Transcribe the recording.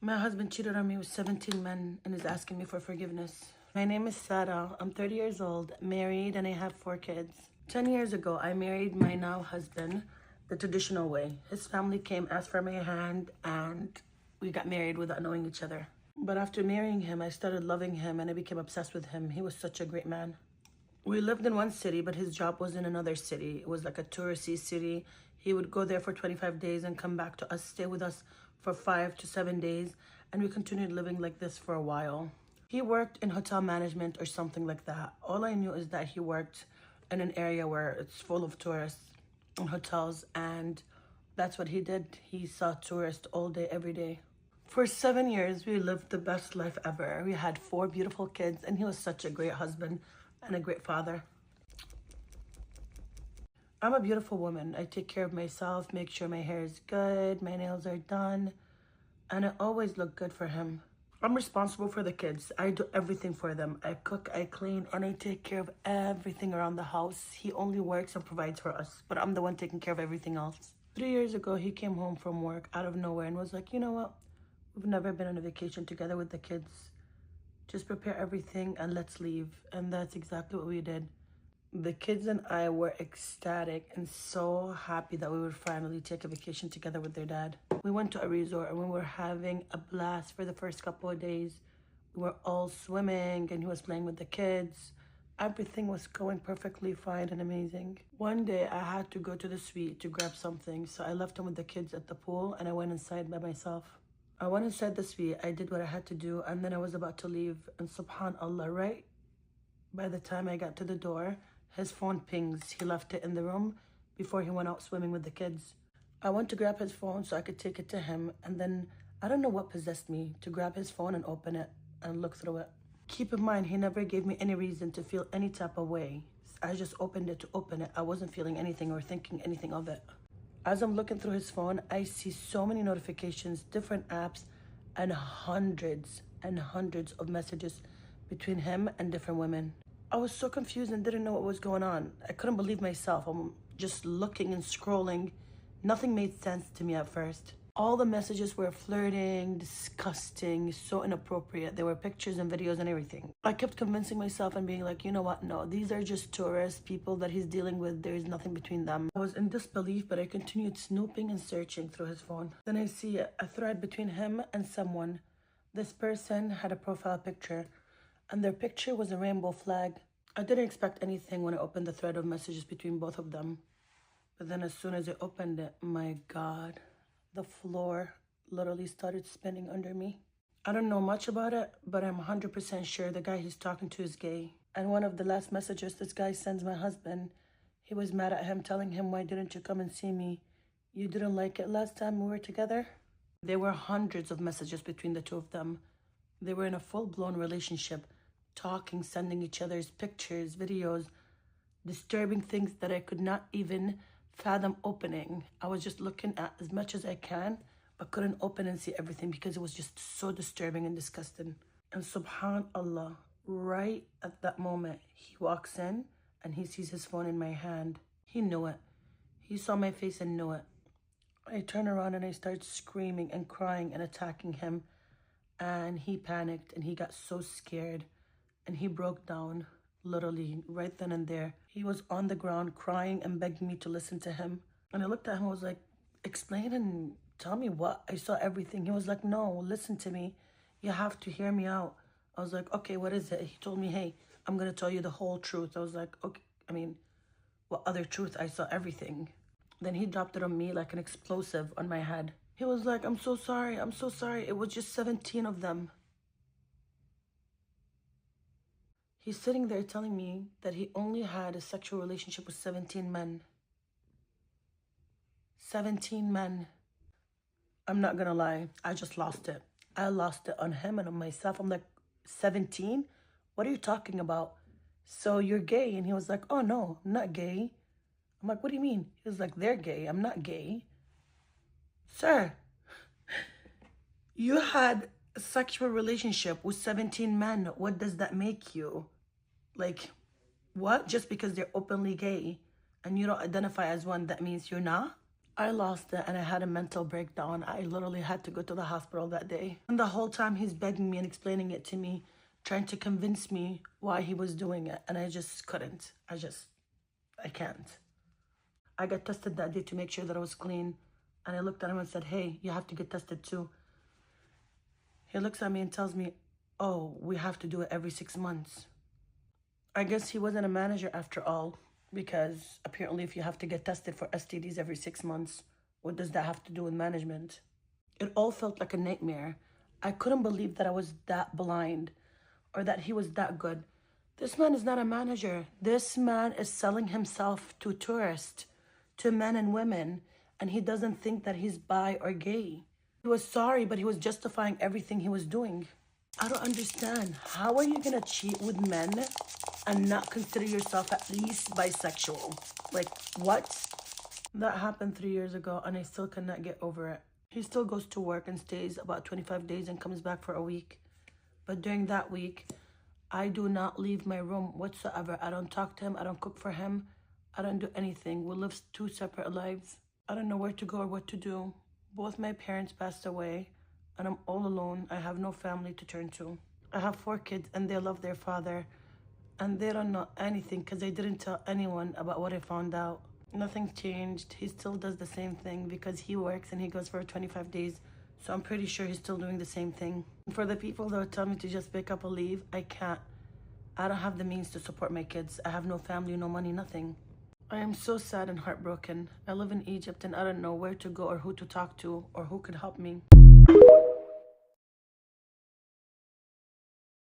My husband cheated on me with 17 men and is asking me for forgiveness. My name is Sarah. I'm 30 years old, married, and I have 4 kids. 10 years ago, I married my now husband the traditional way. His family came, asked for my hand, and we got married without knowing each other. But after marrying him, I started loving him and I became obsessed with him. He was such a great man. We lived in one city, but his job was in another city. It was like a touristy city. He would go there for 25 days and come back to us, stay with us for 5 to 7 days. And we continued living like this for a while. He worked in hotel management or something like that. All I knew is that he worked in an area where it's full of tourists and hotels. And that's what he did. He saw tourists all day, every day. For 7 years, we lived the best life ever. We had 4 beautiful kids, and he was such a great husband and a great father. I'm a beautiful woman. I take care of myself, make sure my hair is good, my nails are done, and I always look good for him. I'm responsible for the kids. I do everything for them. I cook, I clean, and I take care of everything around the house. He only works and provides for us, but I'm the one taking care of everything else. 3 years ago, he came home from work out of nowhere and was like, you know what? We've never been on a vacation together with the kids. Just prepare everything and let's leave. And that's exactly what we did. The kids and I were ecstatic and so happy that we would finally take a vacation together with their dad. We went to a resort and we were having a blast for the first couple of days. We were all swimming and he was playing with the kids. Everything was going perfectly fine and amazing. One day I had to go to the suite to grab something, so I left him with the kids at the pool and I went inside by myself. I went inside the suite, I did what I had to do, and then I was about to leave, and subhanAllah, right by the time I got to the door, his phone pings. He left it in the room before he went out swimming with the kids. I went to grab his phone so I could take it to him, and then I don't know what possessed me to grab his phone and open it and look through it. Keep in mind, he never gave me any reason to feel any type of way. I just opened it to open it. I wasn't feeling anything or thinking anything of it. As I'm looking through his phone, I see so many notifications, different apps, and hundreds of messages between him and different women. I was so confused and didn't know what was going on. I couldn't believe myself. I'm just looking and scrolling. Nothing made sense to me at first. All the messages were flirting, disgusting, so inappropriate. There were pictures and videos and everything. I kept convincing myself and being like, you know what? No, these are just tourists, people that he's dealing with. There is nothing between them. I was in disbelief, but I continued snooping and searching through his phone. Then I see a thread between him and someone. This person had a profile picture, and their picture was a rainbow flag. I didn't expect anything when I opened the thread of messages between both of them. But then as soon as I opened it, my God, the floor literally started spinning under me. I don't know much about it, but I'm 100% sure the guy he's talking to is gay. And one of the last messages this guy sends my husband, he was mad at him, telling him, why didn't you come and see me? You didn't like it last time we were together? There were hundreds of messages between the two of them. They were in a full-blown relationship, talking, sending each other's pictures, videos, disturbing things that I could not even fathom opening. I was just looking at as much as I can, but couldn't open and see everything because it was just so disturbing and disgusting. And subhanAllah, right at that moment, he walks in and he sees his phone in my hand. He knew it. He saw my face and knew it. I turn around and I start screaming and crying and attacking him. And he panicked and he got so scared and he broke down. Literally, right then and there. He was on the ground crying and begging me to listen to him. And I looked at him and was like, explain and tell me what. I saw everything. He was like, no, listen to me. You have to hear me out. I was like, okay, what is it? He told me, hey, I'm going to tell you the whole truth. I was like, okay, what other truth? I saw everything. Then he dropped it on me like an explosive on my head. He was like, I'm so sorry. I'm so sorry. It was just 17 of them. He's sitting there telling me that he only had a sexual relationship with 17 men. 17 men. I'm not gonna lie, I just lost it. I lost it on him and on myself. I'm like, 17? What are you talking about? So you're gay? And he was like, oh no, I'm not gay. I'm like, what do you mean? He was like, they're gay, I'm not gay. Sir, you had a sexual relationship with 17 men. What does that make you? Like, what? Just because they're openly gay and you don't identify as one, that means you're not? I lost it and I had a mental breakdown. I literally had to go to the hospital that day. And the whole time he's begging me and explaining it to me, trying to convince me why he was doing it. And I just couldn't. I can't. I got tested that day to make sure that I was clean. And I looked at him and said, hey, you have to get tested too. He looks at me and tells me, oh, we have to do it every 6 months. I guess he wasn't a manager after all, because apparently if you have to get tested for STDs every 6 months, what does that have to do with management? It all felt like a nightmare. I couldn't believe that I was that blind or that he was that good. This man is not a manager. This man is selling himself to tourists, to men and women, and he doesn't think that he's bi or gay. He was sorry, but he was justifying everything he was doing. I don't understand. How are you gonna cheat with men and not consider yourself at least bisexual? Like, what? That happened 3 years ago and I still cannot get over it. He still goes to work and stays about 25 days and comes back for a week. But during that week, I do not leave my room whatsoever. I don't talk to him. I don't cook for him. I don't do anything. We live 2 separate lives. I don't know where to go or what to do. Both my parents passed away and I'm all alone. I have no family to turn to. I have 4 kids and they love their father. And they don't know anything because I didn't tell anyone about what I found out. Nothing's changed. He still does the same thing because he works and he goes for 25 days. So I'm pretty sure he's still doing the same thing. For the people that would tell me to just pick up or leave, I can't. I don't have the means to support my kids. I have no family, no money, nothing. I am so sad and heartbroken. I live in Egypt and I don't know where to go or who to talk to or who could help me.